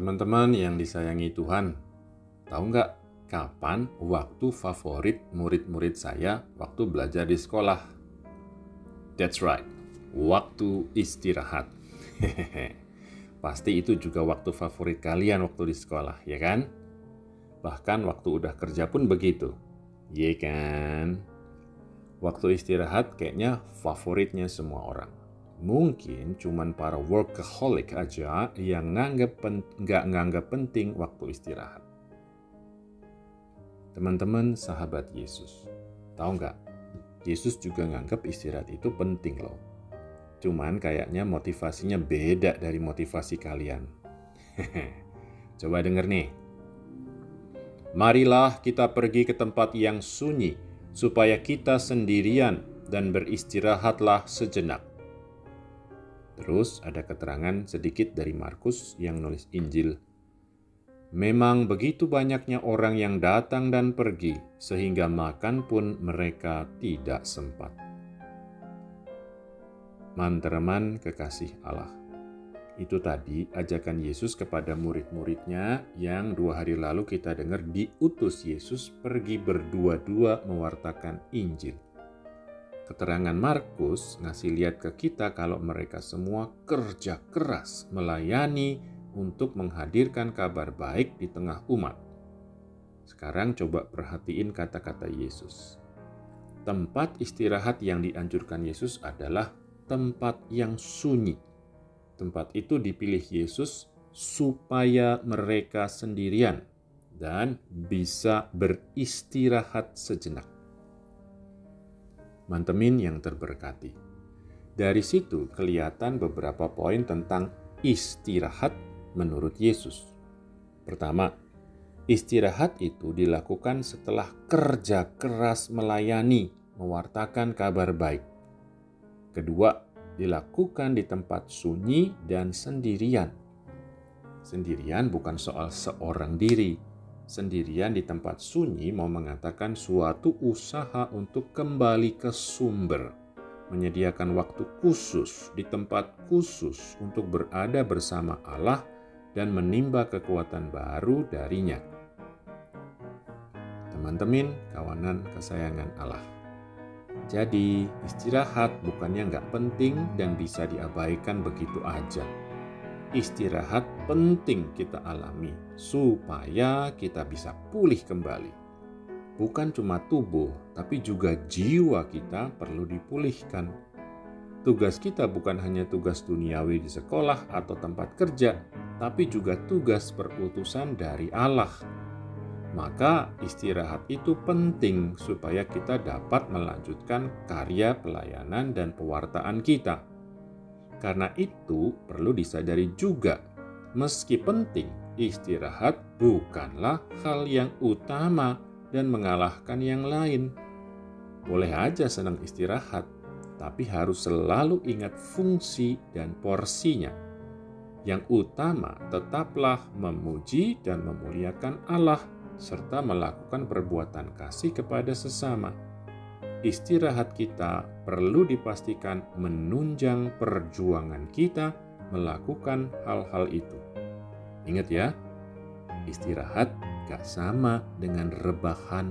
Teman-teman yang disayangi Tuhan, tahu nggak kapan waktu favorit murid-murid saya waktu belajar di sekolah? That's right, waktu istirahat. Pasti itu juga waktu favorit kalian waktu di sekolah, ya kan? Bahkan waktu udah kerja pun begitu, ya kan? Waktu istirahat kayaknya favoritnya semua orang. Mungkin cuman para workaholic aja yang nggak nganggap penting waktu istirahat. Teman-teman sahabat Yesus, tahu nggak? Yesus juga nganggap istirahat itu penting loh. Cuman kayaknya motivasinya beda dari motivasi kalian. Coba denger nih. Marilah kita pergi ke tempat yang sunyi, supaya kita sendirian dan beristirahatlah sejenak. Terus ada keterangan sedikit dari Markus yang nulis Injil. Memang begitu banyaknya orang yang datang dan pergi, sehingga makan pun mereka tidak sempat. Teman-teman kekasih Allah. Itu tadi ajakan Yesus kepada murid-muridnya yang 2 hari lalu kita dengar diutus Yesus pergi berdua-dua mewartakan Injil. Keterangan Markus ngasih lihat ke kita kalau mereka semua kerja keras melayani untuk menghadirkan kabar baik di tengah umat. Sekarang coba perhatiin kata-kata Yesus. Tempat istirahat yang dianjurkan Yesus adalah tempat yang sunyi. Tempat itu dipilih Yesus supaya mereka sendirian dan bisa beristirahat sejenak. Mantemin yang terberkati. Dari situ kelihatan beberapa poin tentang istirahat menurut Yesus. Pertama, istirahat itu dilakukan setelah kerja keras melayani, mewartakan kabar baik. Kedua, dilakukan di tempat sunyi dan sendirian. Sendirian bukan soal seorang diri. Sendirian di tempat sunyi mau mengatakan suatu usaha untuk kembali ke sumber. Menyediakan waktu khusus di tempat khusus untuk berada bersama Allah dan menimba kekuatan baru darinya. Teman-teman, kawanan kesayangan Allah. Jadi, istirahat bukannya nggak penting dan bisa diabaikan begitu aja. Istirahat penting kita alami supaya kita bisa pulih kembali. Bukan cuma tubuh, tapi juga jiwa kita perlu dipulihkan. Tugas kita bukan hanya tugas duniawi di sekolah atau tempat kerja, tapi juga tugas perutusan dari Allah. Maka istirahat itu penting supaya kita dapat melanjutkan karya pelayanan dan pewartaan kita. Karena itu perlu disadari juga, meski penting, istirahat bukanlah hal yang utama dan mengalahkan yang lain. Boleh aja senang istirahat, tapi harus selalu ingat fungsi dan porsinya. Yang utama tetaplah memuji dan memuliakan Allah, serta melakukan perbuatan kasih kepada sesama. Istirahat kita perlu dipastikan menunjang perjuangan kita melakukan hal-hal itu. Ingat ya, istirahat gak sama dengan rebahan